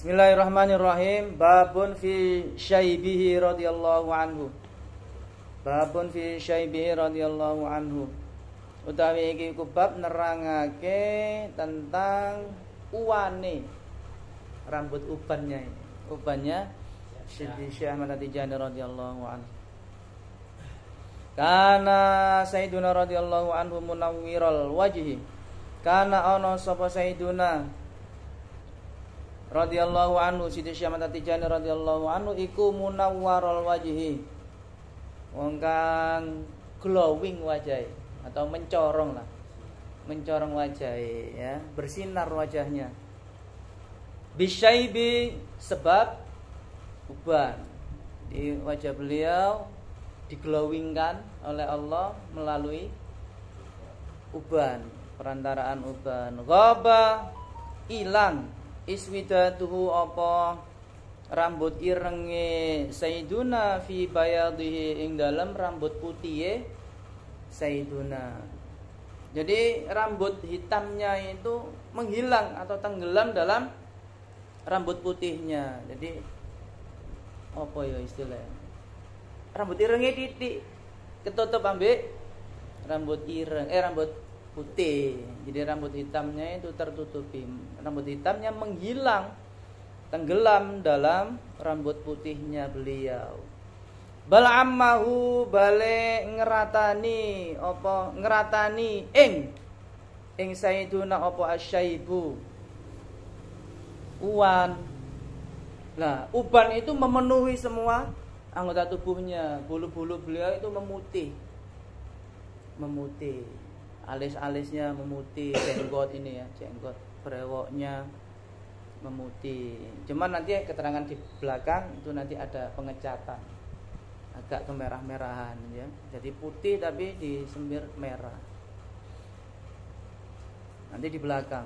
Bismillahirrahmanirrahim. Babun fi syaibihi radhiyallahu anhu. Babun fi syaibihi radhiyallahu anhu. Utawi iki bab nerangake tentang uwane rambut ubannya ini. Ubannya Syekh Ahmad At-Tijani radhiyallahu anhu. Kana Sayyiduna radhiyallahu anhu munawwiral wajhi. Kana ana sapa Sayyiduna radhiyallahu anhu Siti Syekh Ahmad At-Tijani radhiyallahu anhu iku munawwaral wajhi. Wong kang glowing wajahe atau mencorong lah. Mencorong wajahe ya, bersinar wajahnya. Bisyaibi sebab uban. Di wajah beliau diglowingkan oleh Allah melalui uban, perantaraan uban. Ghaba ilang iswidatuhu apa rambut irenge Sayyiduna fi bayadihi ing dalam rambut putihe Sayyiduna. Jadi rambut hitamnya itu menghilang atau tenggelam dalam rambut putihnya. Jadi apa ya istilahnya? Rambut irenge titik ketutup ambek rambut ireng rambut putih. Jadi rambut hitamnya itu tertutupi. Rambut hitamnya menghilang, tenggelam dalam rambut putihnya beliau. Bal ammahu bale ngeratani apa ngeratani ing Sayyiduna apa asyaibu uwan. Nah, uban itu memenuhi semua anggota tubuhnya. Bulu-bulu beliau itu memutih. Alis-alisnya memutih, jenggot ini ya, jenggot brewoknya memutih. Cuman nanti keterangan di belakang itu nanti ada pengecatan, agak kemerah-merahan ya. Jadi putih tapi disembir merah. Nanti di belakang.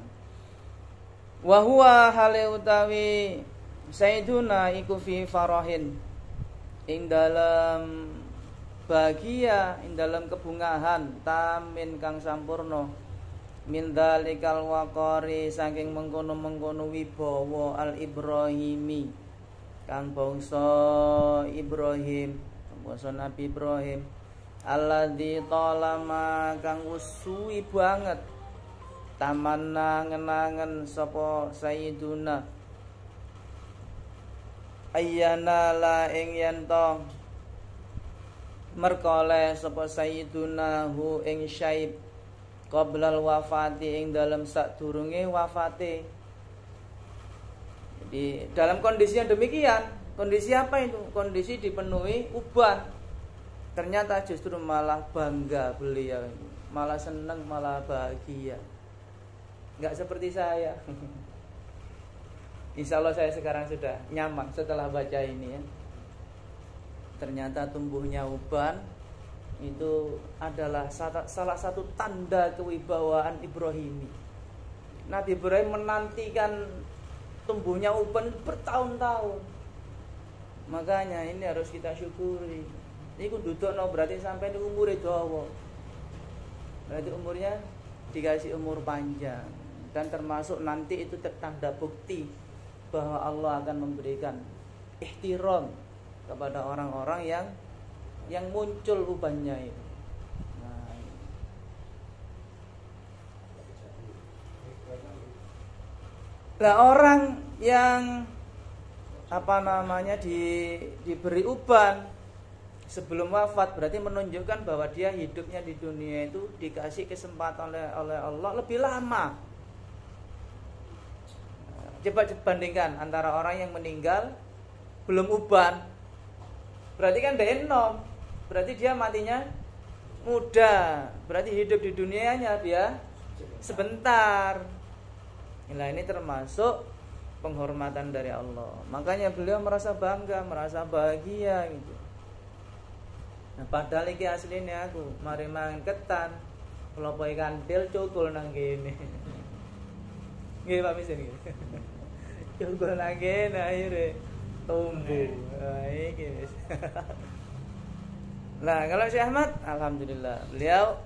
Wa huwa hale utawi Sayyiduna iku fi farahin ing dalam bahagia, ing dalam kebungahan tamin kang sampurna min dalikal waqari saking mengkono-mengkono wibawa al ibrahimi kang bangsa Ibrahim, bangsa Nabi Ibrahim alladzi talama kang suwi banget tamanna ngenangen sapa Sayyiduna ayyana la ing yanto merkole sapa Sayyiduna hu ing syaib qoblal wafati ing dalam sadurunge wafate. Jadi dalam kondisi yang demikian, kondisi apa itu? Kondisi dipenuhi uban. Ternyata justru malah bangga beliau, malah senang, malah bahagia. Enggak seperti saya. Insya Allah saya sekarang sudah nyaman setelah baca ini ya. Ternyata tumbuhnya uban itu adalah salah satu tanda kewibawaan Ibrahimi. Nabi Ibrahim menantikan tumbuhnya uban bertahun-tahun. Makanya ini harus kita syukuri. Ini dudukno berarti sampai di umur dawa. Berarti umurnya dikasih umur panjang. Dan termasuk nanti itu tanda bukti bahwa Allah akan memberikan ihtiram kepada orang-orang yang muncul ubannya itu. Nah, orang yang diberi uban sebelum wafat berarti menunjukkan bahwa dia hidupnya di dunia itu dikasih kesempatan oleh Allah lebih lama. Coba bandingkan antara orang yang meninggal belum uban, berarti kan dia enom, berarti dia matinya muda, berarti hidup di dunianya dia sebentar. Nah, ini termasuk penghormatan dari Allah. Makanya beliau merasa bangga, merasa bahagia gitu. Nah, padahal iki aslinya aku mari mangan ketan, klopo ikan til cukul nang kene. Nggih Pak Misin nggih. Cukul nang kene akhire tumbuh. Nah, iki wis. Nah, kalau Syekh Ahmad alhamdulillah beliau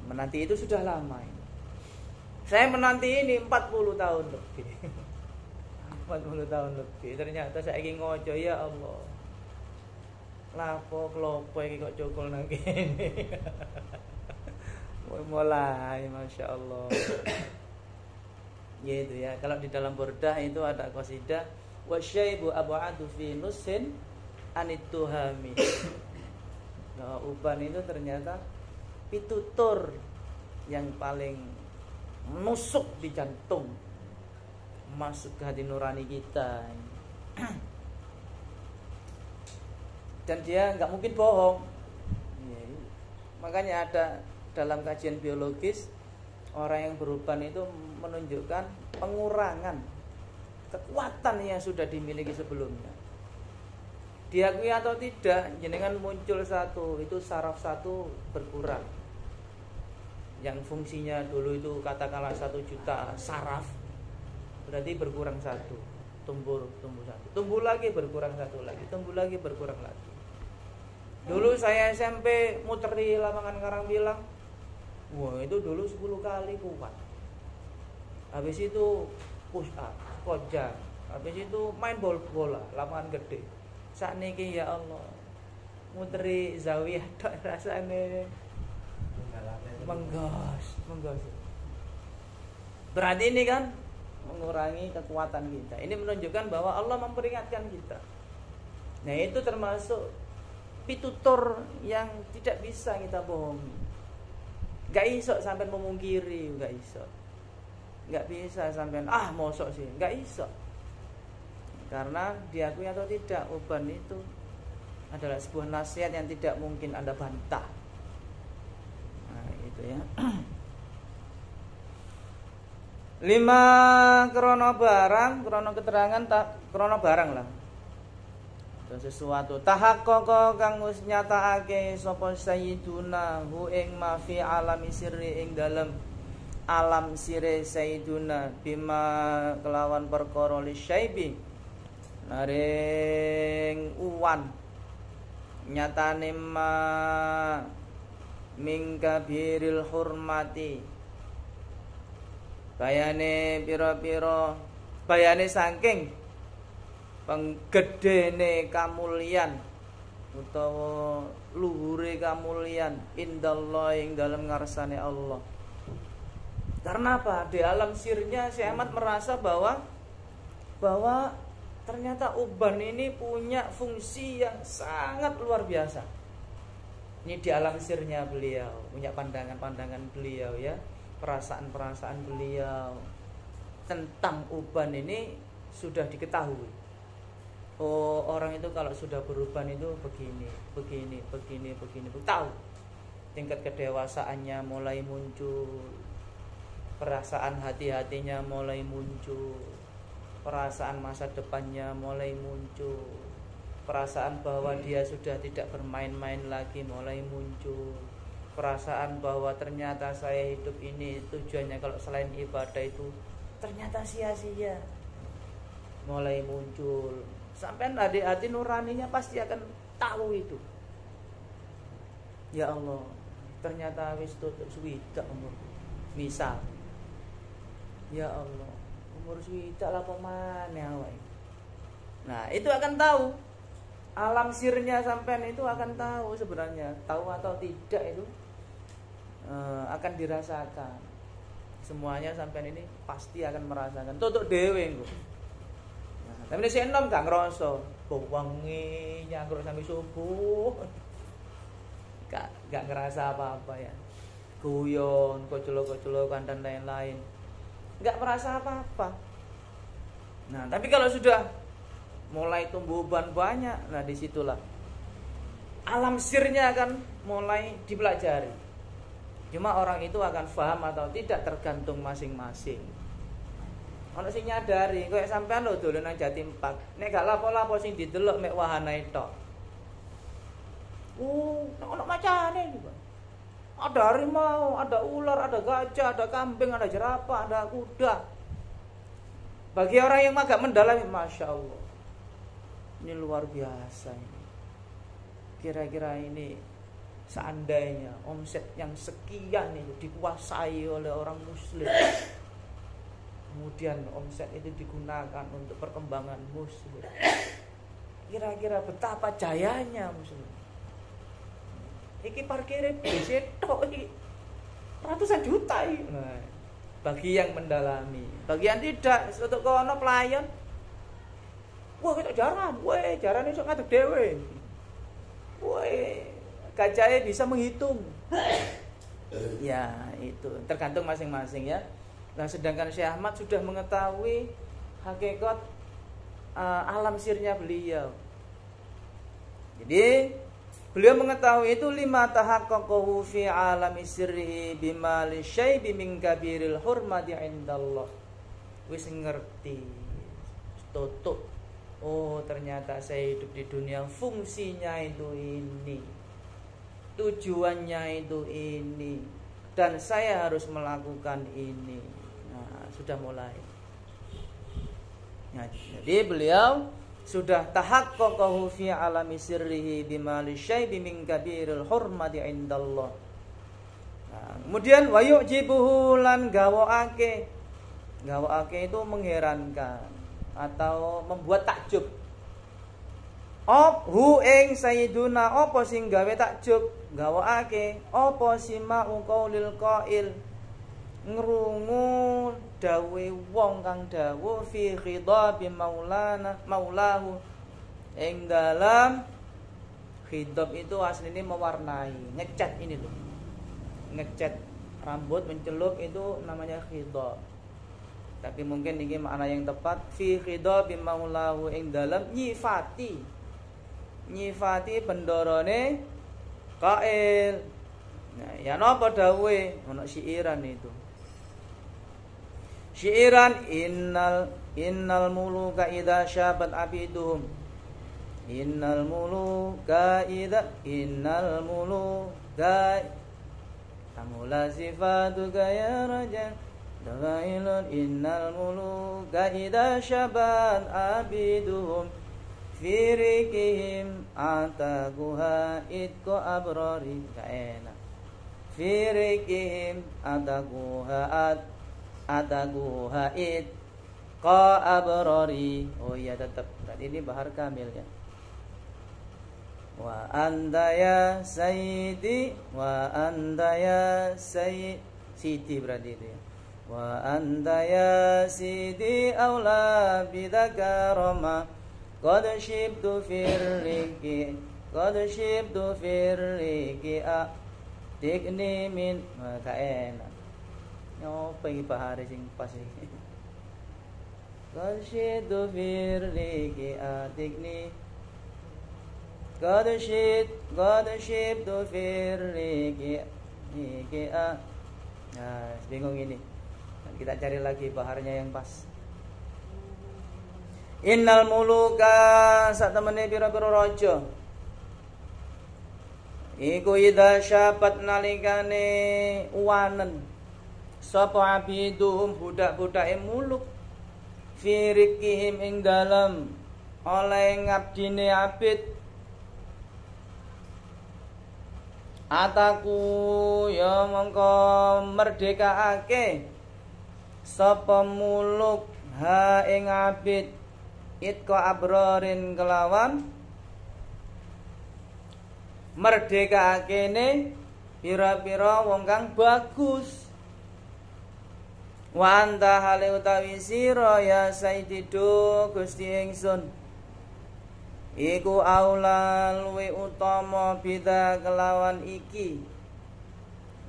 menanti itu sudah lama. Saya menanti ini 40 tahun lebih. 40 tahun lebih. Ternyata saiki ngojo, ya Allah. Lapo klopo iki kok cukul nang kene. Mulai, Masya Allah. Ya itu ya. Kalau di dalam Burdah itu ada qasidah wasyaibu ab'adu fi nusin anituhami. Nah, uban itu ternyata pitutur yang paling menusuk di jantung, masuk ke hati nurani kita. Dan dia nggak mungkin bohong. Makanya ada dalam kajian biologis, orang yang beruban itu menunjukkan pengurangan kekuatan yang sudah dimiliki sebelumnya. Diakui atau tidak, jenengan muncul satu, itu saraf satu berkurang. Yang fungsinya dulu itu katakanlah 1 juta saraf, berarti berkurang satu, tumbuh satu, tumbuh lagi berkurang satu lagi, tumbuh lagi berkurang lagi. Dulu saya SMP muter di lapangan Karangpilang, wah itu dulu 10 kali kuat. Habis itu push up, squat jump, habis itu main bola, lapangan gede. Sakniki ya Allah, muteri zawiyah tok rasane menggos. Berarti ini kan mengurangi kekuatan kita. Ini menunjukkan bahwa Allah memperingatkan kita. Nah, itu termasuk pitutur yang tidak bisa kita bohongi. Gak iso sampai memungkiri, gak iso. Gak bisa sampai mosok sih, gak iso. Karena diakui atau tidak, uban itu adalah sebuah nasihat yang tidak mungkin Anda bantah. Nah, itu ya. 5 krono barang, krono keterangan, krono barang lah. Sesuatu tahaqqaqa kang wis nyatakake sapa sayyiduna hu ing ma fi alami sirri ing dalem alam sire sayyiduna bima kelawan perkara li syaibi naring uwan nyatane ma mingkabiril hurmati bayane pira-pira bayane saking penggedene kamulyan utawa luhure kamulyan indallah ing dalem ngarsane Allah. Karena apa? Di alam sirnya Syekh Ahmad merasa bahwa ternyata uban ini punya fungsi yang sangat luar biasa. Ini di alam sirnya beliau, punya pandangan-pandangan beliau ya, perasaan-perasaan beliau tentang uban ini sudah diketahui. Oh, orang itu kalau sudah beruban itu begini. Tahu. Tingkat kedewasaannya mulai muncul. Perasaan hati-hatinya mulai muncul. Perasaan masa depannya mulai muncul. Perasaan bahwa dia sudah tidak bermain-main lagi mulai muncul. Perasaan bahwa ternyata saya hidup ini tujuannya kalau selain ibadah itu ternyata sia-sia mulai muncul. Sampai hati nuraninya pasti akan tahu itu. Ya Allah, ternyata wis tutuk swidak umur. Misal, ya Allah, umur swidak lah pemane awake. Nah, itu akan tahu. Alam sirnya sampean itu akan tahu sebenarnya, tahu atau tidak itu akan dirasakan. Semuanya sampean ini pasti akan merasakan. Tutuk dhewe engko. Tapi nek sik enom gak ngrasa, wengi nyangkruk sampai subuh. Gak ngerasa apa-apa ya. Guyon, kocelo-kocelo dan lain-lain. Gak merasa apa-apa. Nah, tapi kalau sudah mulai tumbuh uban banyak, nah disitulah alam sirnya akan mulai dipelajari. Cuma orang itu akan paham atau tidak tergantung masing-masing. Ono sing nyadari, kowe sampean lho dolen nang Jatim Park. Nek gak lapo-lapo sing didelok mek wahane tok. Ono macane iki, Pak. Ada harimau, ada ular, ada gajah, ada kambing, ada jerapah, ada kuda. Bagi orang yang agak mendalami, Masya Allah, ini luar biasa ini. Kira-kira ini seandainya omset yang sekian itu dikuasai oleh orang muslim, kemudian omset itu digunakan untuk perkembangan muslim. Kira-kira betapa jayanya muslim. Iki parkirnya bisa tok iki ratusan juta iki. Nah, bagi yang mendalami, bagi yang tidak, untuk kono pelayan, wah kita jaran iso ngadeg dhewe. Wah, gajahnya bisa menghitung. Ya, itu tergantung masing-masing ya. Nah, sedangkan Syekh Ahmad sudah mengetahui hakikat alam sirnya beliau. Jadi beliau mengetahui itu lima tahaqqaqahu fi alami sirrihi bima li syaibi min kabiril hurmati indallah. Wis ngerti. Tutup. Oh, ternyata saya hidup di dunia fungsinya itu ini. Tujuannya itu ini. Dan saya harus melakukan ini. Nah, sudah mulai. Nah, jadi beliau sudah tahaqqaqahu fi alami sirrihi bima li syaibi min kabiril hurmati indallah. Nah, kemudian wa yu'jibuhu lan gawake. Gawake itu mengherankan atau membuat takjub. Hu ing sayyiduna apa sing gawe takjub, gawake apa sima'u qaulil qail, ngrungu dawe wong kang dawuh fi khidabi maulahu ing dalam khidab itu aslinya mewarnai, ngecat ini loh, ngecat rambut mencelup itu namanya khidab. Tapi mungkin ini makna yang tepat fi khidabi maulahu ing dalam nyifati bendorone qail. Nah, ya napa dawuhe ana syairan itu. Syairan innal muluka idza syabat abiduhum. Innal muluka tamula sifatuka ya rajan dalailun innal muluka idza syabat abiduhum firikihim ataguha itko abrori kaena firikihim ataguha it qa abrori. Oh iya tetap tadi ini bahar kamil ya. Wa anta ya sayyidi wa anta ya sidi berarti itu ya. Wa anta ya sidi aula bidaka rama qad shibtu firriki a tikni min maka enak. Nyoba iki bahare sing pas iki. Qadshid firriki atikni qadshid firriki a. Nah, bingung ini. Kita cari lagi baharnya yang pas. Innal muluka sak temene pira-pira raja iku idza syabat nalikane uwanen sapa abidum budak-budake muluk firikihim ing dalem oleh ngabdine abid ataku ya mongko merdekaake sapa muluk ha ing abid itko abrorin kelawan merdekaake ne pira-pira wong kang bagus. Wa anta hale utawi sira ya sayyidu Gusti ingsun iku aula luwe utama bida kelawan iki.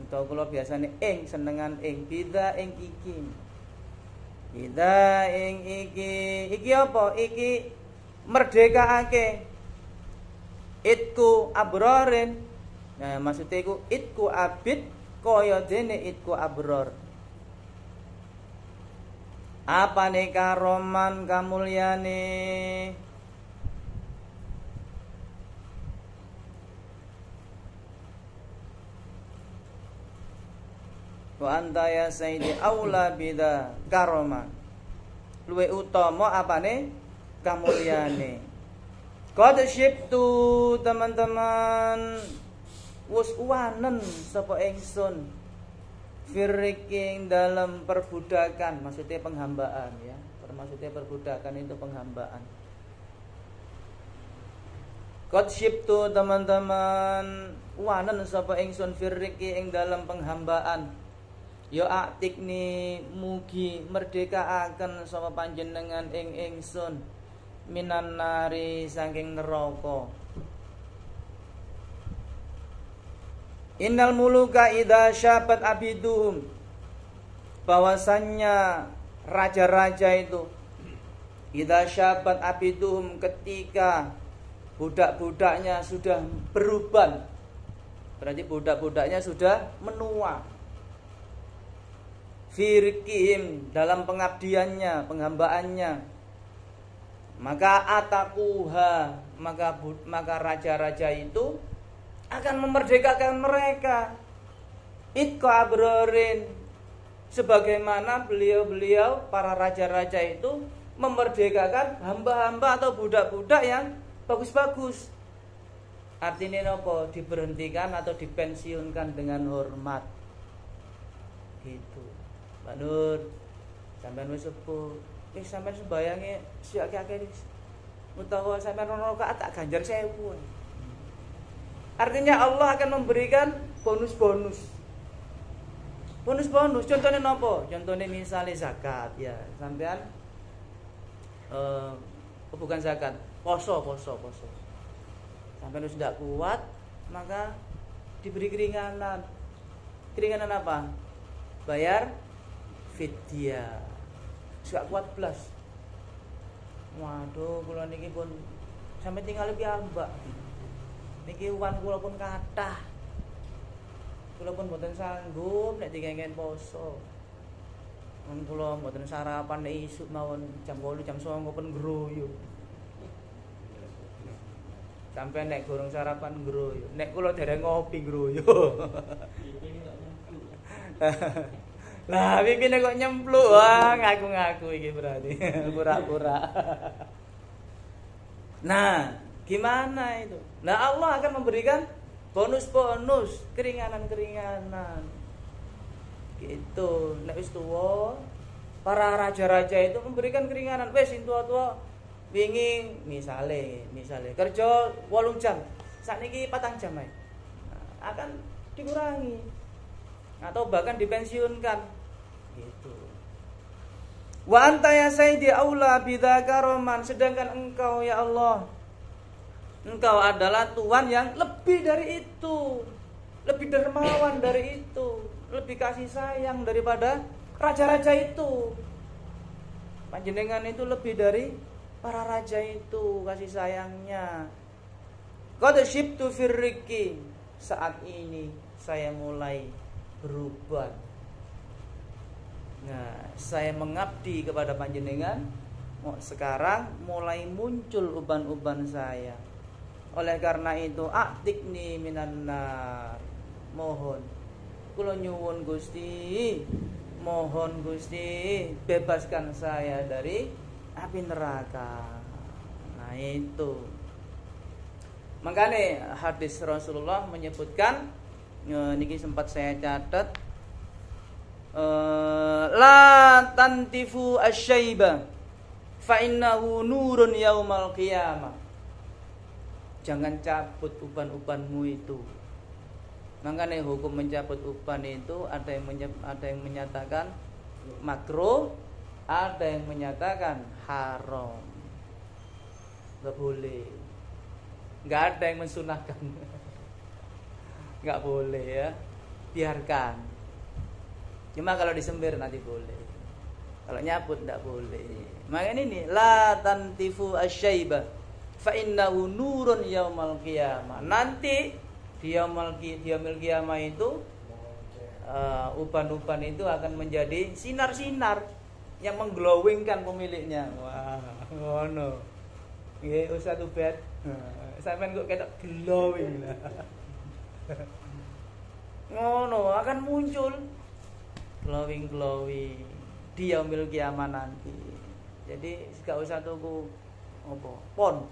Utawa kula biasane senengan bida ing iki. Bida ing iki apa? Iki merdekaake itku abrorin. Nah, maksudnya iku itku abid kaya dene itku abror. Apane karoman kamulyane wa anta ya sayyidi aula bida karoman luwe utama apane kamulyane. Qad syibtu teman-teman wis uwanen sapa ingsun firriqing dalam perbudakan, maksudnya penghambaan ya. Maksudnya perbudakan itu penghambaan. Qad syibtu teman-teman wanen sapa ingsun firriqi ing dalam penghambaan. Ya aktikni mugi merdekaaken sapa panjenengan ing ingsun minan nari saking neraka. Innal muluka idza syabat abiduhum, bahwasannya raja-raja itu idza syabat abiduhum, ketika budak-budaknya sudah beruban, berarti budak-budaknya sudah menua, firqihim dalam pengabdiannya, penghambaannya, maka atakuha, maka raja-raja itu akan memerdekakan mereka itqa abrorin, sebagaimana beliau-beliau para raja-raja itu memerdekakan hamba-hamba atau budak-budak yang bagus-bagus. Artinya apa? Diberhentikan atau dipensiunkan dengan hormat. Gitu. Pak Nur, sampean wis sepuh. Sampean sembayange sik akeh-akeh utawa sampean rono rakaat tak ganjar 1000. Artinya Allah akan memberikan bonus-bonus. Bonus-bonus contohnya nopo? Contohnya misalnya zakat ya, sampean bukan zakat, poso. Sampean sudah kuat, maka diberi keringanan. Keringanan apa? Bayar fidyah. Sudah kuat belas. Waduh, kula niki pun sampai tinggal piyambak. Niki wan kula pun kathah. Kula pun mboten sanggup nek dikengen poso. Men kula mboten sarapan nek isuk mawon jam 8 jam 9 pun ngroyo. Sampai nek gorong sarapan ngroyo. Nek kula dereng ngopi ngroyo. Lah pipine kok nyempluk. Wah, ngaku-ngaku iki berarti. Pura-pura. Nah, gimana itu? Nah, Allah akan memberikan bonus-bonus, keringanan-keringanan. Gitu. Nek wis tuwa, para raja-raja itu memberikan keringanan. Wis tua-tua wingi misale kerja 8 jam. Sakniki 4 jam ae. Nah, akan dikurangi atau bahkan dipensiunkan. Gitu. Wa anta ya sayyidi aula bidzaka roman, sedangkan engkau ya Allah, engkau adalah Tuhan yang lebih dari itu, lebih dermawan dari itu, lebih kasih sayang daripada raja-raja itu. Panjenengan itu lebih dari para raja itu kasih sayangnya. Qad syibtu firriqi, saat ini saya mulai berubah. Nah, saya mengabdi kepada panjenengan. Sekarang mulai muncul uban-uban saya. Oleh karena itu aktikni minan nar, mohon kula nyuwun Gusti, mohon Gusti bebaskan saya dari api neraka. Nah itu makanya hadis Rasulullah menyebutkan, niki sempat saya catat, la tantifu asyaiba fa innahu nurun yaumal qiyamah. Jangan cabut uban-ubanmu itu. Makanya hukum mencabut uban itu ada yang menyatakan makruh, ada yang menyatakan haram. Enggak boleh. Enggak ada yang mensunahkan. Enggak boleh ya. Biarkan. Cuma kalau disembir nanti boleh. Kalau nyabut enggak boleh. Makanya ini la tantifu asyaiba fa innahu nurun yaumal qiyamah. Nanti di yaumul qiyamah itu uban-uban itu akan menjadi sinar-sinar yang mengglowingkan pemiliknya. Wah, ngono. Nggih Ustaz Ubed. Sampeyan kok ketok glowing lah. Ngono akan muncul glowing di yaumul qiyamah nanti. Jadi gak usah tuku apa? Pon.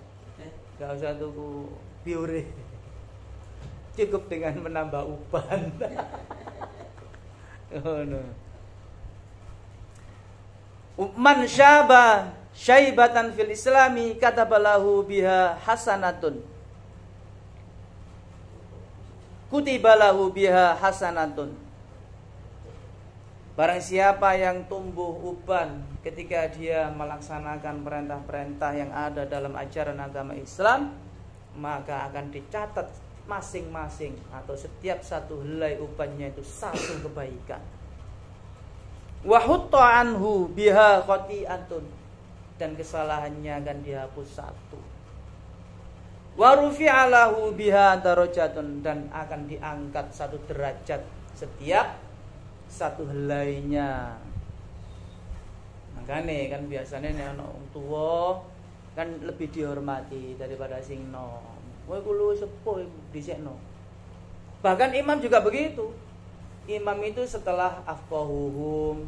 Gak usah tuku biore. Cukup dengan menambah uban. Man syaba syaibatan fil islami katabalahu biha hasanatun. Kutibalahu biha hasanatun. Barang siapa yang tumbuh uban ketika dia melaksanakan perintah-perintah yang ada dalam ajaran agama Islam, maka akan dicatat masing-masing atau setiap satu helai ubannya itu satu kebaikan. Wa hutta anhu biha khati'atun, dan kesalahannya akan dihapus satu. Wa rufi'a lahu biha darajatun, dan akan diangkat satu derajat setiap satu helainya. Makanya kan biasanya nek ana wong tuwa kan lebih dihormati daripada sing nom. Kowe kulo sepuh dhisikno. Bahkan imam juga begitu. Imam itu setelah afqahuhum,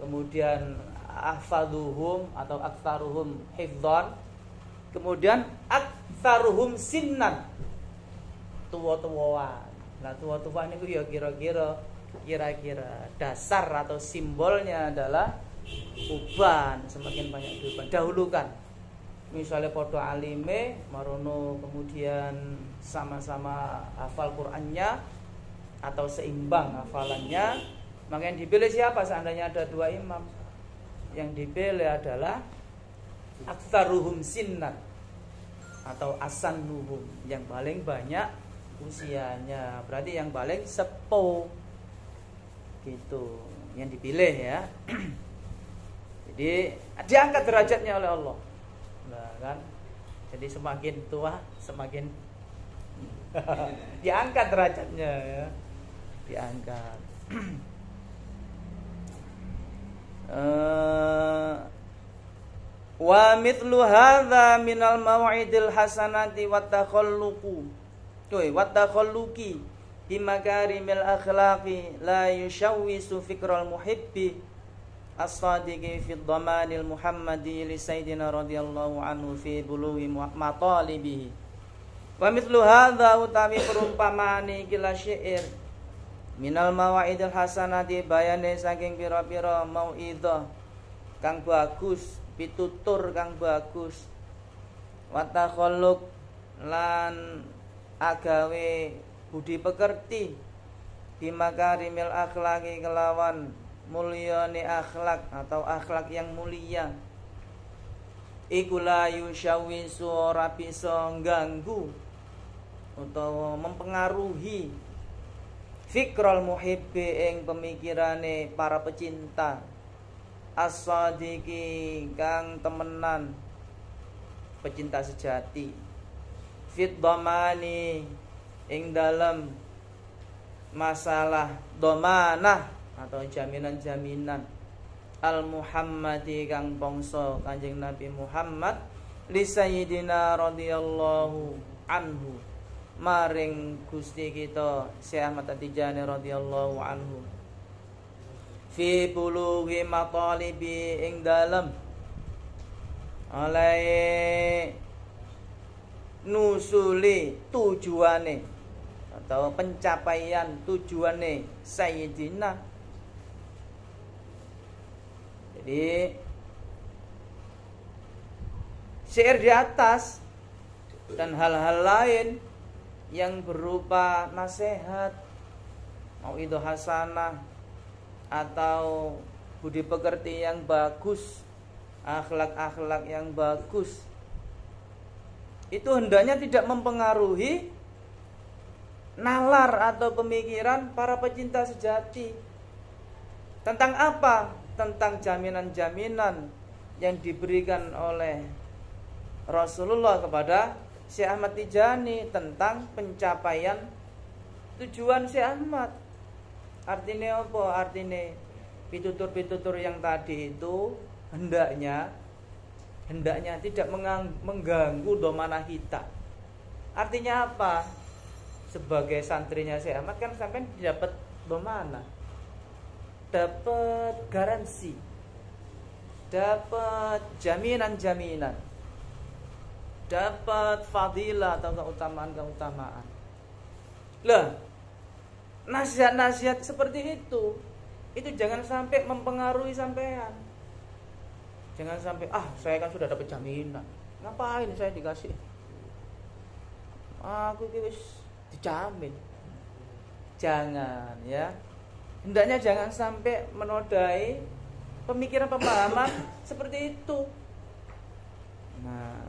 kemudian ahfaduhum atau aktsaruhum hifdzan, kemudian aktsaruhum sinnan, tuwa-tuwaan. Nah, tuwa-tuwa niku ya kira-kira dasar atau simbolnya adalah uban, semakin banyak diuban. Dahulukan. Misalnya podo alime marono, kemudian sama-sama hafal Qur'annya atau seimbang hafalannya, maka yang dipilih siapa? Seandainya ada dua imam, yang dipilih adalah aktsaruhum sinnan atau asannuhum, yang paling banyak usianya, berarti yang paling sepuh gitu yang dipilih ya. Jadi diangkat derajatnya oleh Allah. Nah, kan? Jadi semakin tua semakin diangkat derajatnya ya. Diangkat. Wa mithlu hadza minal maw'idil hasanati wat takhalluqu. Wat takhalluqi bimakarimil akhlaqi la yushawwisu fikral muhibbi as-sadiqi fi dhamanil muhammadi li sayyidina radhiyallahu anhu fi bulughi matalibihi. Wa mithlu hadza utawi perumpamaan iki la syair minal mawaidil hasanati, bayane saking pira-pira mauidhah kang bagus, pitutur kang bagus, wa takhalluq lan agawe budi pekerti, bimakarimil akhlaki kelawan mulyane akhlak atau akhlak yang mulia, iku la yushawisu ora bisa ganggu utawa mempengaruhi fikrul muhibbi ing pemikirane para pecinta, as-sadiqi kang temenan, pecinta sejati, fit dhamani ing dalam masalah domanah atau jaminan-jaminan, al Muhammadi kang bangsa Kanjeng Nabi Muhammad, li sayyidina radhiyallahu anhu maring Gusti kita Syekh Ahmad At-Tijani radhiyallahu anhu, fi bulughi matalibi ing dalam oleh nusuli tujuane atau pencapaian tujuane Sayyidina. Jadi syair di atas dan hal-hal lain yang berupa nasihat, mauidhah hasanah atau budi pekerti yang bagus, akhlak-akhlak yang bagus, itu hendaknya tidak mempengaruhi nalar atau pemikiran para pecinta sejati. Tentang apa? Tentang jaminan-jaminan yang diberikan oleh Rasulullah kepada Syekh Ahmad Tijani tentang pencapaian tujuan Syekh Ahmad. Artinya apa? Artinya pitutur-pitutur yang tadi itu hendaknya tidak mengganggu domanah kita. Artinya apa? Sebagai santrinya Syekh Ahmad kan sampai dapat domanah, dapat garansi, dapat jaminan-jaminan, dapat fadilah atau keutamaan-keutamaan. Lah, nasihat-nasihat seperti itu itu jangan sampai mempengaruhi sampean. Jangan sampai saya kan sudah dapat jaminan, ngapain saya dikasih, aku wis dijamin. Jangan ya, hendaknya jangan sampai menodai pemikiran pemahaman seperti itu. Nah,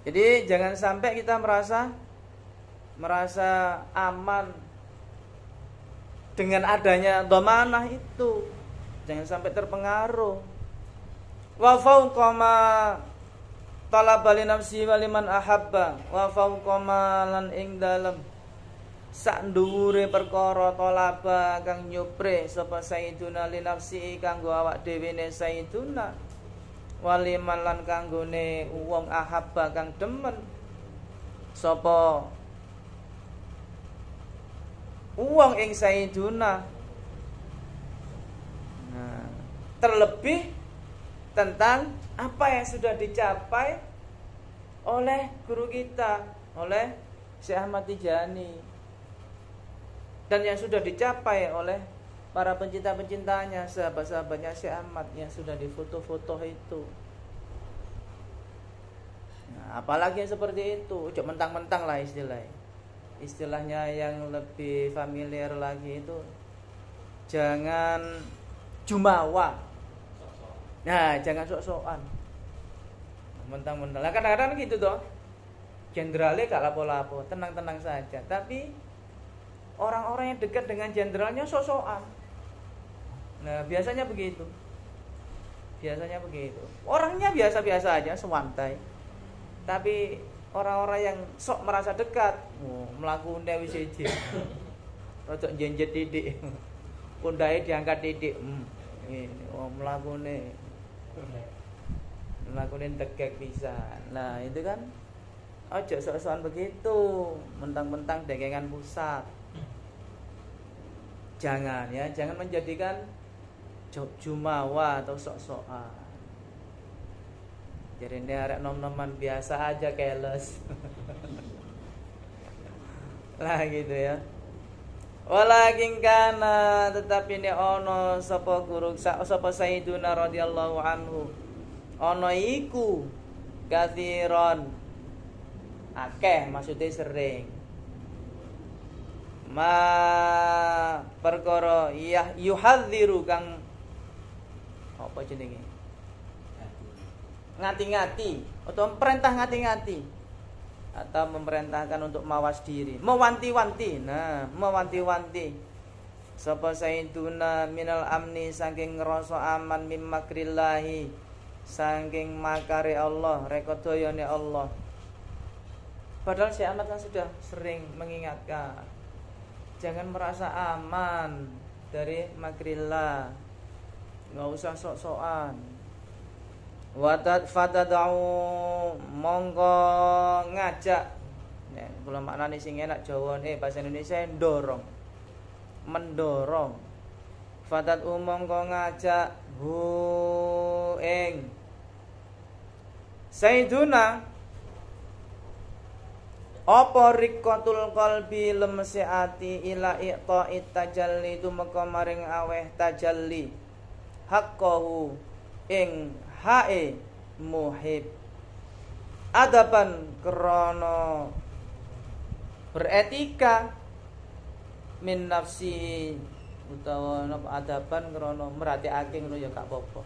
jadi jangan sampai kita merasa aman dengan adanya dhamanah itu. Jangan sampai terpengaruh. Wa fawqa ma talaba li nafsi wa liman ahabba, wa fawqa ma lan ing dalem sak dhuwure perkara talaba kang nyupre sapa sayyiduna li nafsi kanggo awak dhewe ne sayyiduna, wa liman lan kanggone wong ahabba kang demen sapa uang ing sayyiduna. Nah, terlebih tentang apa yang sudah dicapai oleh guru kita, oleh Syekh Ahmad Tijani, dan yang sudah dicapai oleh para pencinta-pencintanya, sahabat-sahabatnya Syekh Ahmad yang sudah difoto-foto itu. Nah, apalagi yang seperti itu, ujuk mentang-mentang lah istilahnya yang lebih familiar lagi itu, jangan jumawa. Nah, jangan sok-sokan mentang-mentang. Nah, kadang-kadang gitu toh, jenderalnya gak lapo-lapo, tenang-tenang saja, tapi orang-orang yang dekat dengan jenderalnya sok-sokan. Nah, biasanya begitu. Orangnya biasa-biasa aja, sewantai, tapi orang-orang yang sok merasa dekat, melakukan wis siji. Rodok jenjet titik. Pundae diangkat titik. Melakukan tegak pisan. Nah, itu kan ojo sok-sokan begitu, mentang-mentang dengengan pusat. Jangan ya, jangan menjadikan jumawa atau sok-sokan. Jadi ini arek nom-noman biasa aja, keles. Lah gitu ya. Walakin kana, tetapi ini ono sapa guru sapa Sayyiduna radhiyallahu anhu. Ono iku kathiron, akeh maksudnya sering. Ma perkara yuhadziru kang apa jenenge? Ngati-ngati atau perintah ngati-ngati, atau memerintahkan untuk mawas diri, mewanti-wanti. Nah, mewanti-wanti sapa sayyiduna minal amni, saking ngrasa aman, mim makrillahi, saking makare Allah, rekodayane Allah. Padahal Syekh Ahmad kan sudah sering mengingatkan, jangan merasa aman dari makrillah, enggak usah sok-sokan. Fatadau monggo ngajak. Nek kula maknane sing enak Jawa bahasa Indonesia ndorong. Mendorong. Fatad monggo ngajak hu ing Sayyiduna apa riqatul qalbi, lemesi ati, ila iqta'it tajalli, dumeka maring aweh tajalli, haqqahu ing hae muhib, adaban krana beretika, min nafsi utawa napa adaban krana merhatikake ngono ya gak apa-apa.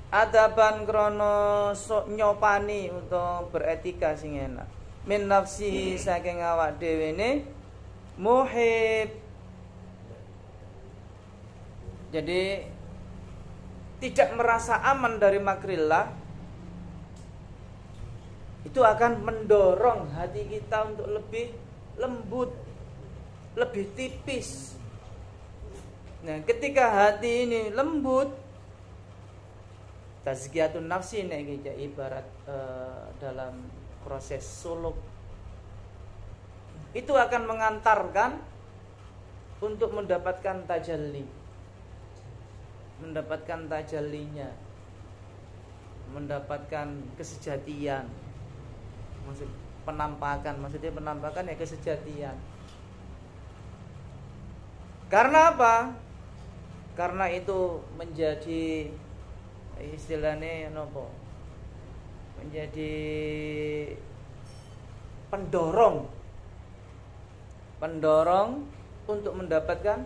Adaban krana nyopani utawa beretika sing enak, min nafsi saking awak dhewe ne muhib. Jadi tidak merasa aman dari makrillah itu akan mendorong hati kita untuk lebih lembut, lebih tipis. Nah, ketika hati ini lembut, tazkiyatun nafsi nek ibarat dalam proses suluk, itu akan mengantarkan untuk mendapatkan tajalli, mendapatkan tajallinya, mendapatkan kesejatian. penampakan. Maksudnya penampakan ya kesejatian. Karena apa? Karena itu menjadi istilahnya nopo? Menjadi pendorong untuk mendapatkan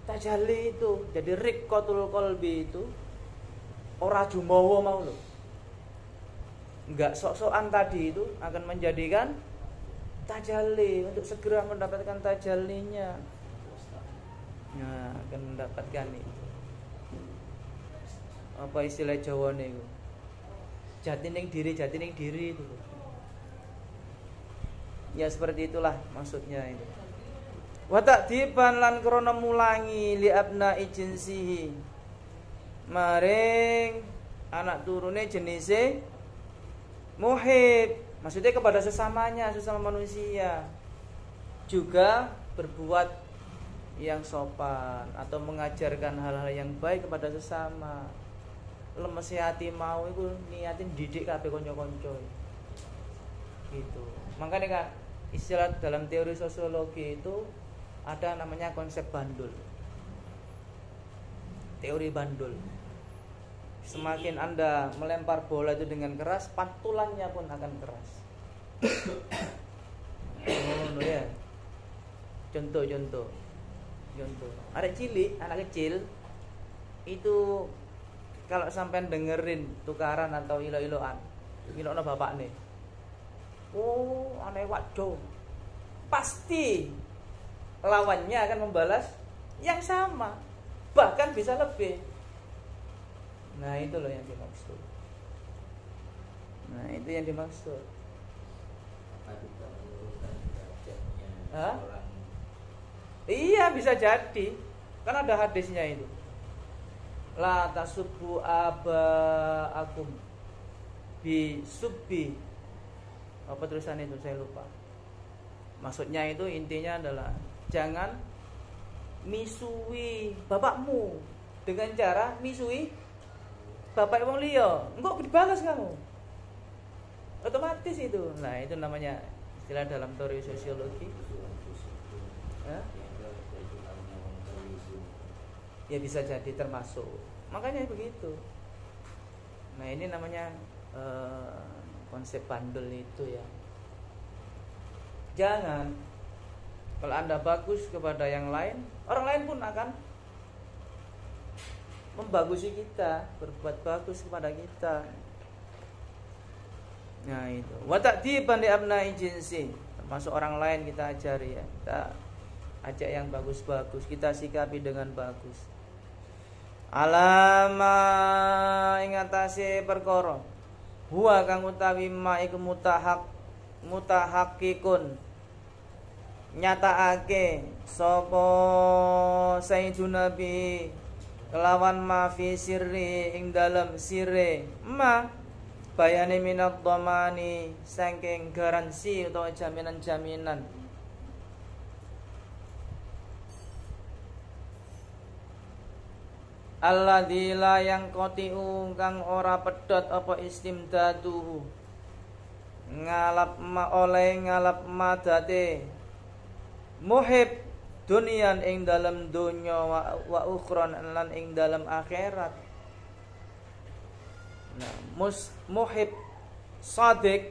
tajalli itu. Jadi riqqatul qalbi itu ora jumawa mau lho. Enggak sok-sokan tadi itu akan menjadikan tajalli untuk segera mendapatkan tajallinya. Nah, akan mendapatkan itu. Apa istilah Jawa niku? Jati ning diri itu. Ya seperti itulah maksudnya itu. Wa ta'diban lan krana mulangi li abna'i jinsihi. Maring anak turune jenise muhib, maksudnya kepada sesamanya, sesama manusia. Juga berbuat yang sopan atau mengajarkan hal-hal yang baik kepada sesama. Lemes hati mau iku niatin didik kabeh kanca-kanca. Gitu. Makanya kan istilah dalam teori sosiologi itu ada namanya konsep bandul. Teori bandul. Semakin Anda melempar bola itu dengan keras, pantulannya pun akan keras. Oh, ya. Contoh. Anak kecil itu kalau sampai dengerin tukaran atau ilo-iloan, ilokno bapak nih. Oh, aneh waduh. Pasti lawannya akan membalas yang sama, bahkan bisa lebih. Nah, itu loh yang dimaksud. Hah? Iya, bisa jadi. Kan ada hadisnya itu. La tasubbu abaakum bi subbi. Apa tulisan itu saya lupa. Maksudnya itu intinya adalah jangan misui bapakmu dengan cara misui bapak wong liya. Engko dibalas kamu. Otomatis itu. Nah, itu namanya istilah dalam teori sosiologi. Ya bisa jadi termasuk. Makanya begitu. Nah, ini namanya konsep bandel itu ya. Jangan kalau Anda bagus kepada yang lain, orang lain pun akan membagusi kita, berbuat bagus kepada kita. Nah, itu. Wa ta'diban li abna'i jinsi. Termasuk orang lain kita ajari ya. Kita ajak yang bagus-bagus, kita sikapi dengan bagus. Alama ing atase perkara huwa kang utawi ma iku mutahaqqikun nyatakake sapa sayyidun nabi kelawan ma fi sirri ing dalem sire ma bayane minad dhamani saking garansi utawa jaminan-jaminan alladzi yang kotiu kang ora pedhot apa istimdaduhu ngalap madate muhib dunian ing dalam dunya wa ukhron lan ing dalam akhirat. Nah, muhib sadiq,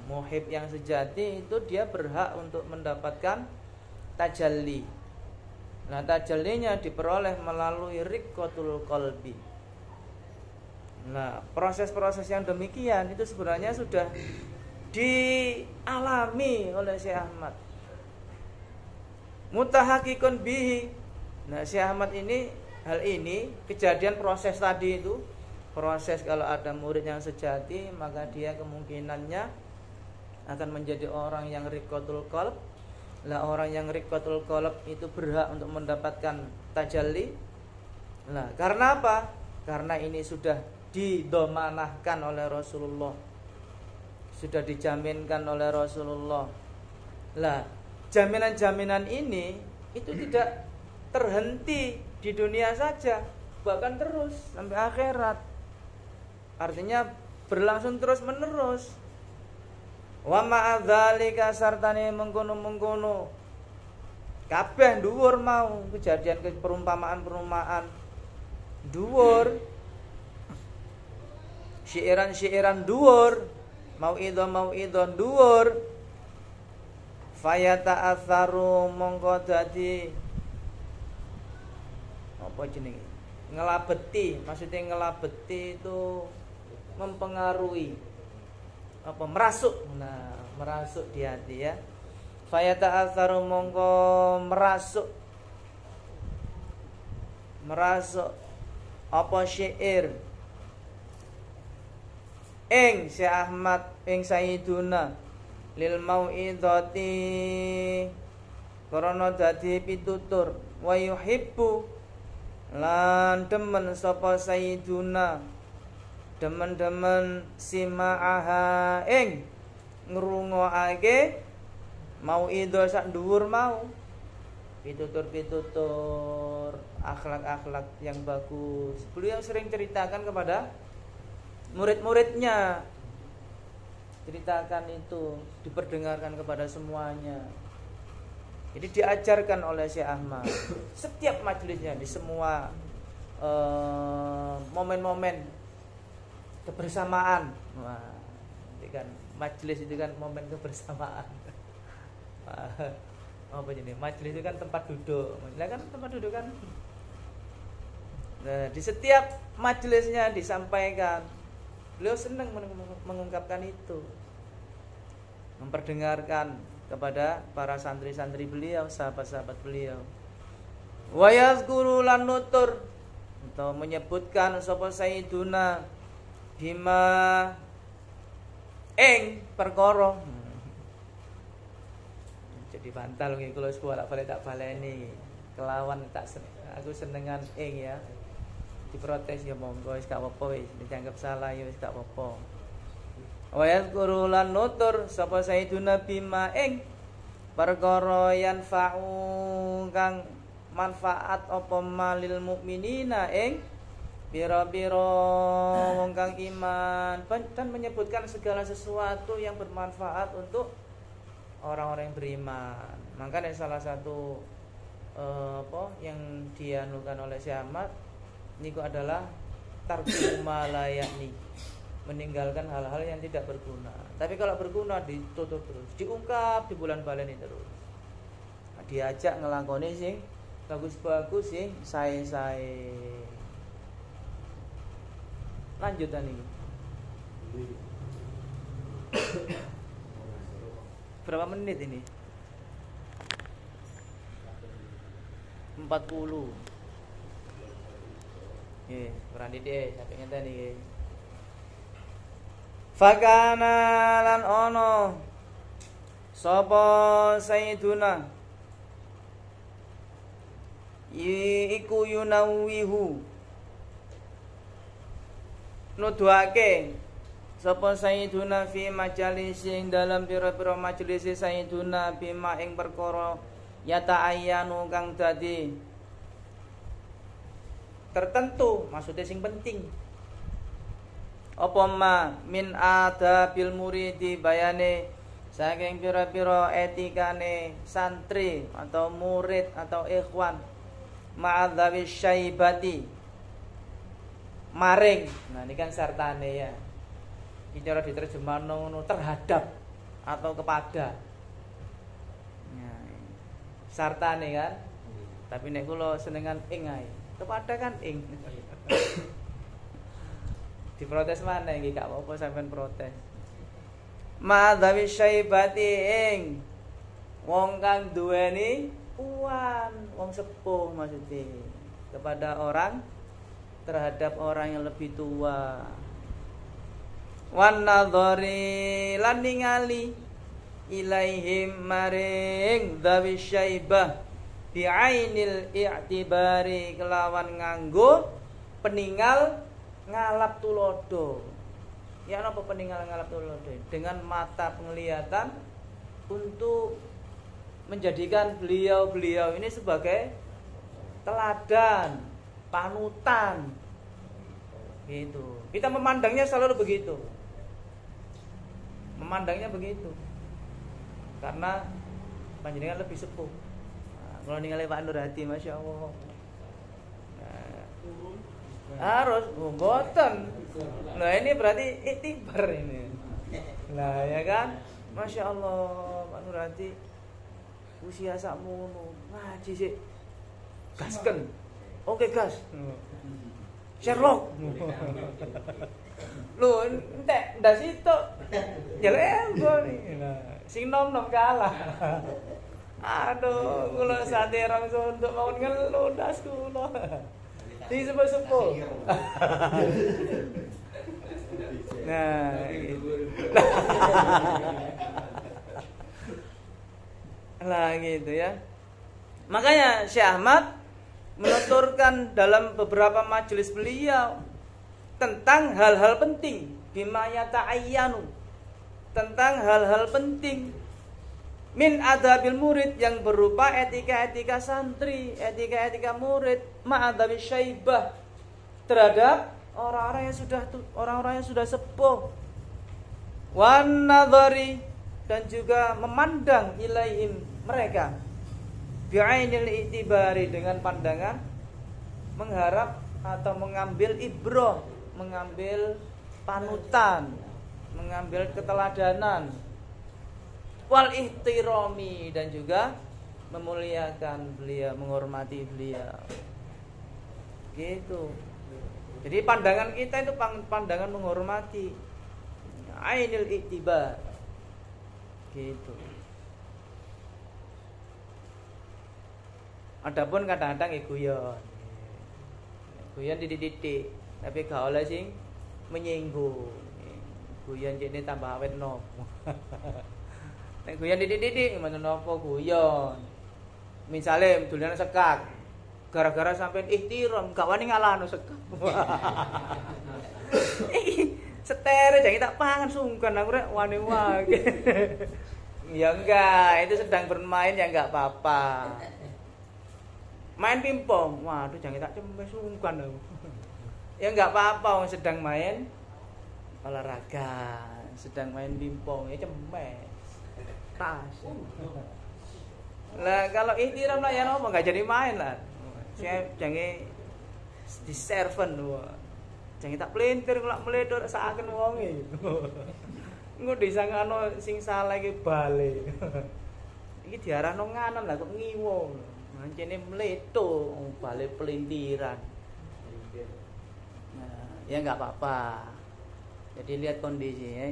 muhib yang sejati itu dia berhak untuk mendapatkan tajalli. Nah, tajallinya diperoleh melalui riqqatul qalbi. Nah, proses-proses yang demikian itu sebenarnya sudah dialami oleh Syekh Ahmad. Mutahaqqikun bihi. Nah, Syekh Ahmad ini hal ini kejadian proses tadi itu, proses kalau ada murid yang sejati, maka dia kemungkinannya akan menjadi orang yang riqqatul qalb. Lah, orang yang riqqatul qalb itu berhak untuk mendapatkan tajalli. Nah, karena apa? Karena ini sudah didomanahkan oleh Rasulullah, sudah dijaminkan oleh Rasulullah. Lah, jaminan-jaminan ini itu tidak terhenti di dunia saja, bahkan terus sampai akhirat. Artinya berlangsung terus menerus. Wa ma'adzalika sartane mengkono-mengkono kabeh dhuwur mau kejadian perumpamaan-perumpamaan dhuwur, syiiran-syiiran dhuwur, mauidhah dhuwur, fayata atharu mongko dadi apa jenenge? Ngelabeti, maksudnya ngelabeti itu mempengaruhi apa merasuk. Nah, merasuk di hati ya. Fayata atharu mongko merasuk apa syair ing Syekh Ahmad ing Sayyiduna lil mau'idhati karena dadi pitutur wa yuhibbu lan demen sapa Sayyiduna demen-demen sima'aha ing ngrungokake mau'idhah sak dhuwur mau pitutur-pitutur akhlak-akhlak yang bagus. Beliau sering ceritakan kepada murid-muridnya, ceritakan itu, diperdengarkan kepada semuanya. Jadi diajarkan oleh Syekh Ahmad setiap majelisnya, di semua momen-momen kebersamaan. Wah, ini kan majelis itu kan momen kebersamaan. Apa ini? Majelis itu kan tempat duduk. Nah, kan tempat duduk kan. Nah, di setiap majelisnya disampaikan. Beliau senang mengungkapkan itu, memperdengarkan kepada para santri-santri beliau, sahabat-sahabat beliau. Wa yazkuru lan nutur atau menyebutkan sapa Sayyiduna bima ing perkara. Jadi bantal nggih kula bolak-balik tak baleni. Kelawan tak aku senengan ing ya. Diprotes ya monggo wis gak apa-apa wis dianggap salah ya wis gak apa-apa. Wa yazkuru lan nutur sapa Sayyiduna bima ing perkara yanfa'u kang manfaat apa malil mukminina ing pira-pira wong kang iman dan menyebutkan segala sesuatu yang bermanfaat untuk orang-orang yang beriman. Makanya salah satu yang dianukan oleh Syekh Ahmad niku adalah tarku malayani, meninggalkan hal-hal yang tidak berguna. Tapi kalau berguna ditutup terus, diungkap di bulan baleni terus. Nah, diajak ngelakoni sing bagus-bagus sing sae-sae. Lanjutan ini. Berapa menit ini? 40. Kurang didik sampai ngeten iki. Fakana lan ono sapa Sayyiduna iku yunawihu nuduhake sapa Sayyiduna fi majalis ing dalam pira-pira majelis Sayyiduna bima ing perkara yata ayanu kang dadi tertentu, maksudnya sing penting. Apa ma min adabil muridi bayane saking pira-pira etikane santri atau murid atau ikhwan ma'adzawi syaibati maring. Nah, ini kan sartane ya. Iki cara diterjemah ngono terhadap atau kepada. Nah, sartane kan. Tapi nek kula senengan ing ae. Kepada kan ing. Diprotes mana iki gak apa-apa sampean protes. Ma'adzawi syaibati ing wong kang duweni uwan, wong sepuh maksudnya kepada orang terhadap orang yang lebih tua. Wan nadhari lan ningali ilaihim maring dzawi syaibah bi'ainil i'tibari kelawan nganggo peninggal ngalap tulodo. Ya apa peninggal ngalap tulodo? Dengan mata penglihatan untuk menjadikan beliau-beliau ini sebagai teladan, panutan. Gitu. Kita memandangnya selalu begitu. memandangnya begitu. Karena panjenengan lebih sepuh. Nah, kalau ningali Pak Nur Hadi, Masya Allah. Nah, harus mboten. Nah, ini berarti iktibar ini. Nah, ya kan? Masya Allah, Pak Nur Hadi usia sakmono, ngaji sih. Gasken. Oke, gas. Sherlock. Lho, entek ndas itu. Jelebo nih. Nah, sing nom-nom kalah. Aduh, kula saderang untuk mau ngeluh ndas kula. Di sepuh-sepuh. Nah, gitu. Lah gitu ya. Makanya Syekh Ahmad menuturkan dalam beberapa majelis beliau tentang hal-hal penting bima yata'ayyanu, tentang hal-hal penting min adabil murid yang berupa etika-etika santri, etika-etika murid, ma'adabi syaibah terhadap orang-orang yang sudah sepuh, wan nadhari dan juga memandang ilaihim mereka bi'ainil i'tibari dengan pandangan mengharap atau mengambil ibrah, mengambil panutan, mengambil keteladanan, wal ihtirami dan juga memuliakan beliau, menghormati beliau. Gitu. Jadi pandangan kita itu pandangan menghormati, ainil i'tibar. Gitu. Adapun kadang-kadang guyon. Guyon dididik, tapi gak oleh sing menyinggung. Guyon jene tambah awet nopo. Nek guyon dididik ngono nopo guyon. Misale dolanan sekak. Gara-gara sampean ihtiram gak wani ngalahno sekak. Iki setere jangan tak pangan sungkan aku rek wani wae. Ya enggak, itu sedang bermain ya enggak apa-apa. Main pingpong, waduh jangan tak cembe sungkan aku. Ya enggak apa-apa, sedang main olahraga, sedang main pingpong ya cemes. Tas. Lah kalau ihtiram lah ya apa enggak jadi main lah. Saya jangan di serven wah. Jangan tak pelintir kalau meledor saaken wonge. Engko disangano sing salah iki bali. Iki diarahno nganan lah kok ngiwo. Mancene meleto bali pelintiran. Nah, ya enggak apa-apa. Jadi lihat kondisinya.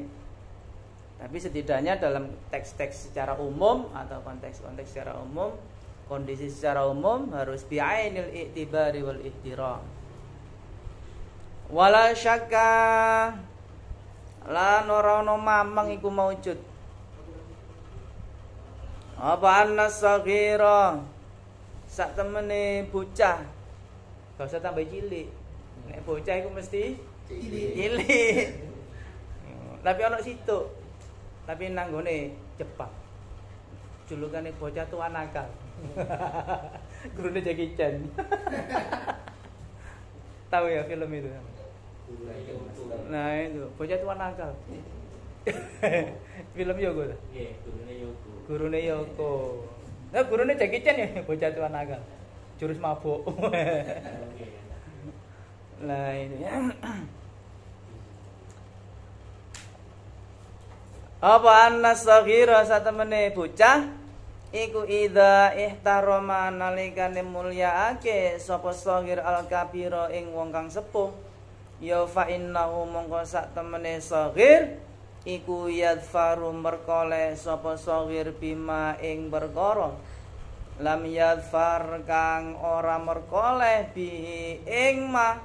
Tapi setidaknya dalam teks-teks secara umum atau konteks-konteks secara umum, kondisi secara umum harus bi'ainil i'tibari wal ihtiram. Wala syakka la norono mamang iku maujud. Apa anna saghira sak temene bocah. Gak usah tambah cilik. Nek bocah iku mesti cilik. Tapi ana situ. Tapi nanggone Jepang. Julukane bocah tua nakal. Gurune Jackie Chan. Tahu ya film itu? Nah itu bocah tua nakal. Film Yoko. Iya, Gurune Yoko. Nah gurune Jackie Chan ya bocah tua nakal. Jurus mabuk. Nah itu ya. Apa anna saghira satemene bocah iku idza ihtarama nalikane mulyaake sapa saghir al kabira ing wong kang sepuh ya fa innahu mongko sak temene saghir iku yadfaru merkole sapa saghir bima ing perkara lam yadfar kang ora merkole bi ing ma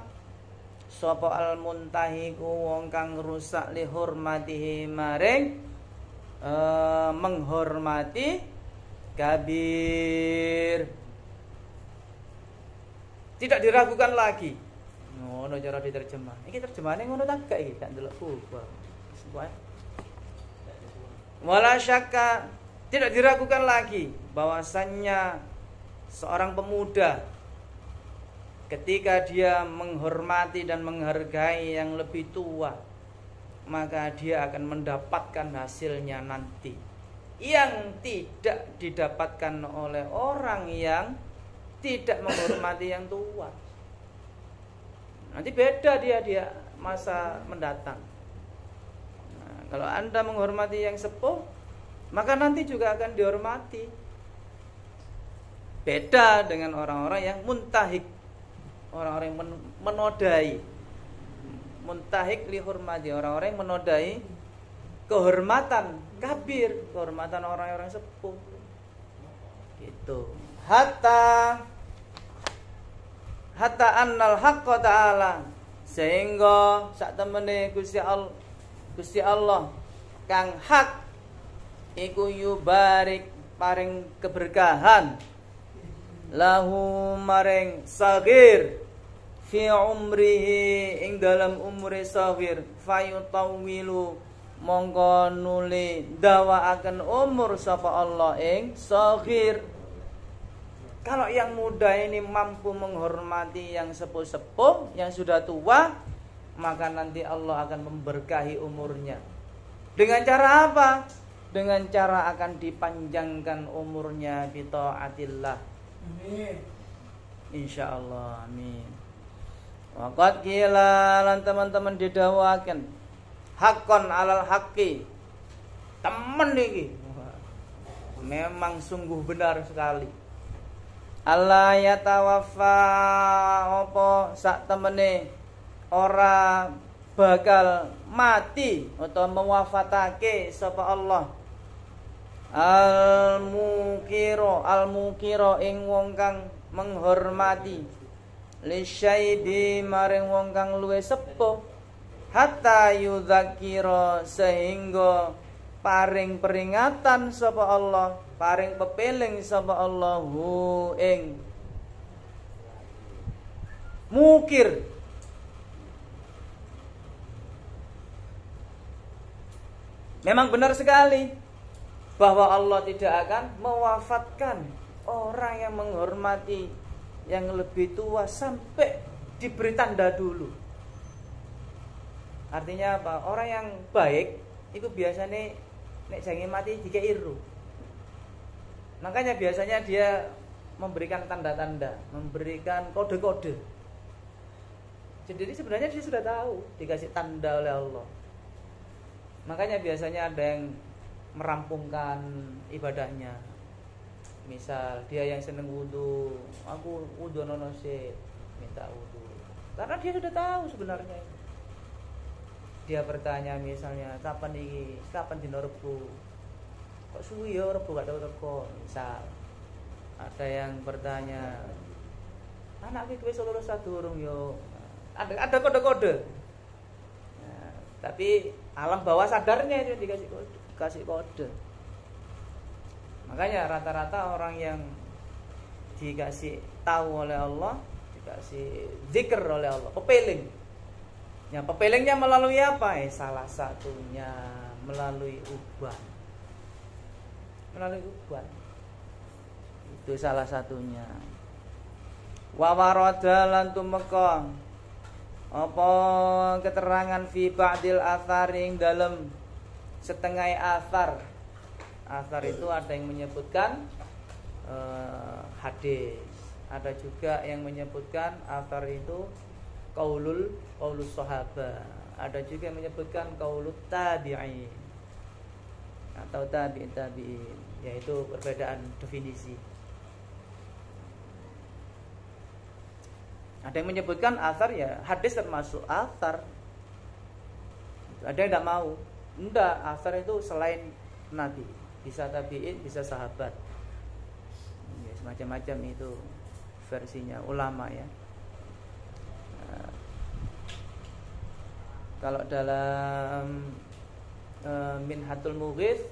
sapa al muntahi ku wong kang rusak li hurmatihi maring menghormati kabir. Tidak diragukan lagi. Ngono cara diterjemah. Iki terjemahane ngono ta gak iki? Gak ndelok buku. Wala syakka, tidak diragukan lagi bahwasannya seorang pemuda ketika dia menghormati dan menghargai yang lebih tua, maka dia akan mendapatkan hasilnya nanti yang tidak didapatkan oleh orang yang tidak menghormati yang tua. Nanti beda dia masa mendatang. Nah, kalau Anda menghormati yang sepuh, maka nanti juga akan dihormati. Beda dengan orang-orang yang muntahik, orang-orang yang menodai. Muntahik lihormati, orang-orang yang menodai kehormatan kabir, kehormatan orang-orang sepuh. Gitu. Hatta annal haqqa ta'ala, sehingga sak temene Gusti Allah kang hak iku yubarik paring keberkahan lahu maring sagir fi umrihi ing dalam umure sagir fayutawilu mongko nuli dawaaken umur sapa Allah ing sagir. Kalau yang muda ini mampu menghormati yang sepuh-sepuh, yang sudah tua, maka nanti Allah akan memberkahi umurnya. Dengan cara apa? Dengan cara akan dipanjangkan umurnya bi taatillah. Amin. Insyaallah, amin. Waqad qila lan teman-teman didhawaken hakon alal haqqi. Temen iki. Memang sungguh benar sekali. Allah yatawaffa apa sak temene ora bakal mati atau mewafatake sapa Allah al-mukiro ing wong kang menghormati li syaidi maring wong kang luwih sepuh hatta yudzakira sehingga paring peringatan sapa Allah, paring pepeling sapa Allah hu ing mukir. Memang benar sekali bahwa Allah tidak akan mewafatkan orang yang menghormati yang lebih tua sampai diberi tanda dulu. Artinya apa? Orang yang baik itu biasanya nek jange mati dikei iru. Makanya biasanya dia memberikan tanda-tanda, memberikan kode-kode. Jadi sebenarnya dia sudah tahu, dikasih tanda oleh Allah. Makanya biasanya ada yang merampungkan ibadahnya. Misal dia yang seneng wudu, aku wudu nono sik, minta wudu. Karena dia sudah tahu sebenarnya. Dia bertanya misalnya, kapan dino Rebo? Kok suwi ya Rebo gak teko? Misal ada yang bertanya, anak iki wis lulus sadurung yo. Ada kode-kode. Nah, tapi alam bawah sadarnya itu dikasih kode. Makanya rata-rata orang yang dikasih tahu oleh Allah, dikasih zikir oleh Allah, pepeling. Ya, pepelingnya melalui apa? Salah satunya melalui uban. Melalui uban. Itu salah satunya. Wa warada lan tumeka apa keterangan fi ba'dil atharing dalam setengah athar. Athar itu ada yang menyebutkan hadis. Ada juga yang menyebutkan athar itu qaulus sahabat. Ada juga yang menyebutkan qaulut tabi'in atau tabi'in, yaitu perbedaan definisi. Ada yang menyebutkan athar, ya hadis termasuk athar. Ada yang tidak mau. Enggak, athar itu selain nabi, bisa tabi'in, bisa sahabat. Ya, semacam-macam itu versinya ulama ya. Kalau dalam Minhatul Mughith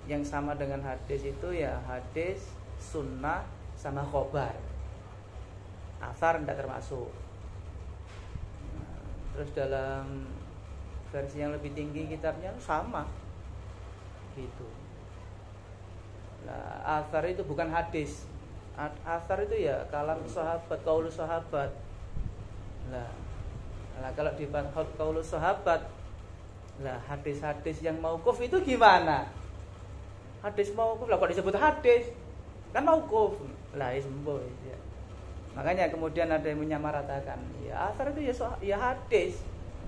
yang sama dengan hadis itu ya hadis, sunnah sama khobar. Athar tidak termasuk. Terus dalam versi yang lebih tinggi kitabnya sama gitu. Nah, athar itu bukan hadis. Athar itu ya kalam sahabat, qaulus sahabat. Nah, kalau di qaulus sahabat Lah hadis-hadis yang mauquf itu gimana? Hadis mauquf lah kok disebut hadis? Kan mauquf. Lah sembuh ya. Makanya kemudian ada yang menyamaratakan, ya athar itu ya hadis.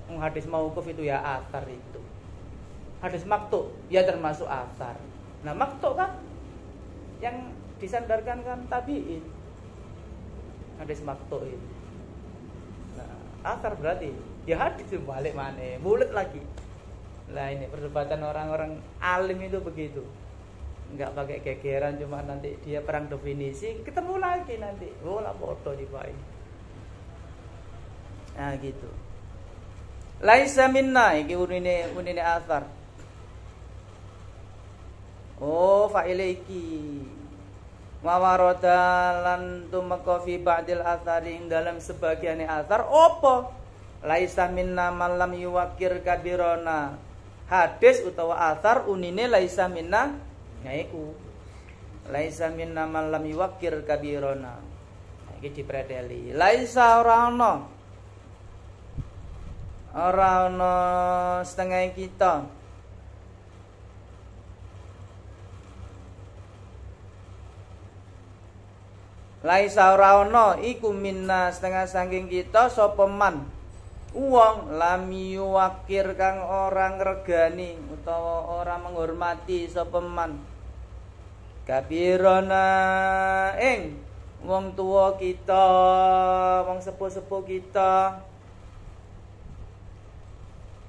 Hadis mauquf itu ya athar itu. Hadis maktu ya termasuk athar. Nah, maktu kan yang disandarkan kan tabi'in. Hadis maktu itu. Nah, athar berarti ya hadis itu balik mana? Bulat lagi. Lah ini perdebatan orang-orang alim itu begitu. Enggak pakai gegeran, cuma nanti dia perang definisi, ketemu lagi nanti. Oh, lah bodoh di baik. Nah, gitu. Laisa minna iki unine athar. Oh, fa'ile iki. Mawarada lan tumeka fi ba'dil athari ing dalam sebagiane athar apa? Laisa minna man lam yuwakir kabirona. Hadis utawa athar unine laisa minna ngaiku. Laisa minna man lam yuwakir kabirona. Iki dipredeli. Laisa ora ana setengah kita. Laisa ora ana iku minna setengah saking kita sapa man wong lam yuwakir kang ora ngregani utawa ora menghormati sapa man kabirona ing wong tuwa kita, wong sepuh-sepuh kita.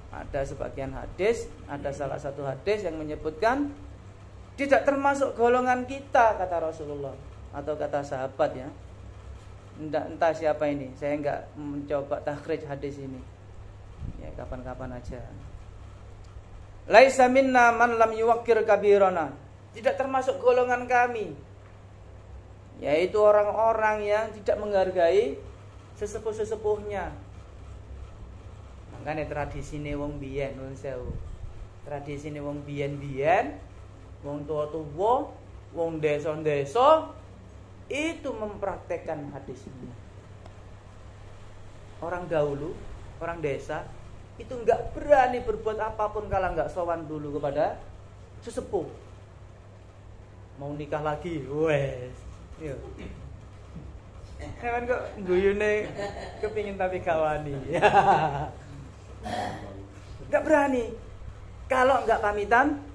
Ada sebagian hadis, ada salah satu hadis yang menyebutkan tidak termasuk golongan kita, kata Rasulullah atau kata sahabat ya. Entah siapa ini, saya enggak mencoba takhrij hadis ini. Ya kapan-kapan aja. Laisa minna man lam yuwakkir kabirana. Tidak termasuk golongan kami. Yaitu orang-orang yang tidak menghargai sesepuh-sesepuhnya. Makanya tradisine wong biyen nuwun sewu. Tradisine wong biyen-biyen, wong tua-tua, wong desa-desa itu mempraktekkan hadis ini. Orang dahulu, orang desa itu enggak berani berbuat apapun kalau enggak sowan dulu kepada sesepuh. Mau nikah lagi, wes. Yo. Hewan kok guyune kepingin tapi kawani. Enggak berani. Kalau enggak pamitan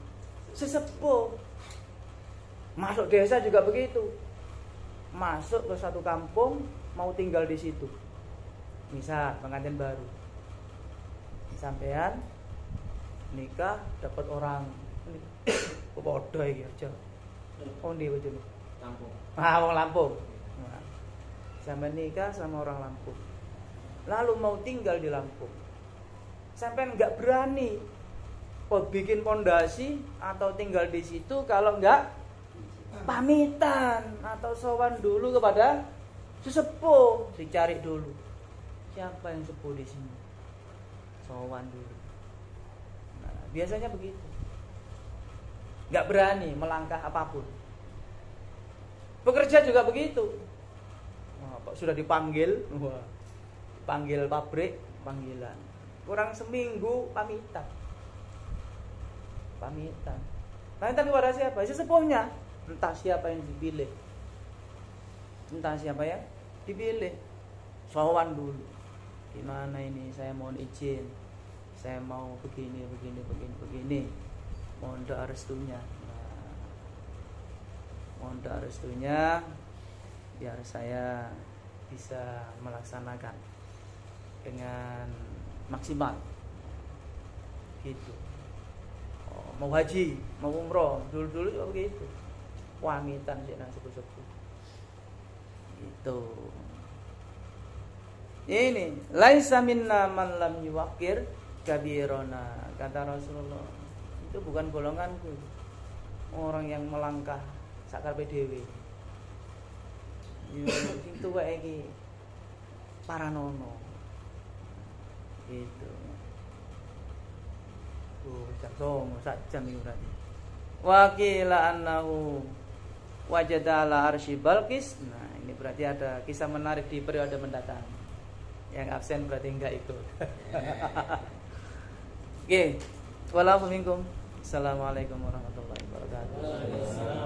sesepuh. Masuk desa juga begitu. Masuk ke satu kampung mau tinggal di situ. Misal pengantin baru. Sampean nikah dapat orang podo iki aja. Ondi bojone? Lampung. Wong Lampung. Nah, sampean nikah sama orang Lampung. Lalu mau tinggal di Lampung. Sampean enggak berani bikin pondasi atau tinggal di situ kalau enggak pamitan atau sowan dulu kepada sesepuh, dicari dulu siapa yang sepuh di sini, sowan dulu. Nah, biasanya begitu, nggak berani melangkah apapun. Bekerja juga begitu. Sudah dipanggil, panggil pabrik, panggilan, kurang seminggu pamitan. Pamitan kepada siapa? Sesepuhnya. Entah siapa yang dipilih. Sowan dulu. Gimana ini? Saya mohon izin. Saya mau begini. Mohon doa restunya. Mohon doa restunya biar saya bisa melaksanakan dengan maksimal. Gitu. Mau haji, mau umroh, dulu juga begitu. Pamitan sih nang sepuh-sepuh. Itu. Ini laisa minna man lam yuwakir kabirona, kata Rasulullah. Itu bukan golonganku. Orang yang melangkah sakarepe dhewe. Yo sing tuwa iki paranono. Gitu. Sak jam iki berarti. Wa qila annahu wajada ala arsy Balqis. Nah, ini berarti ada kisah menarik di periode mendatang. Yang absen berarti enggak ikut. Oke. Wala minkum. Assalamualaikum warahmatullahi wabarakatuh.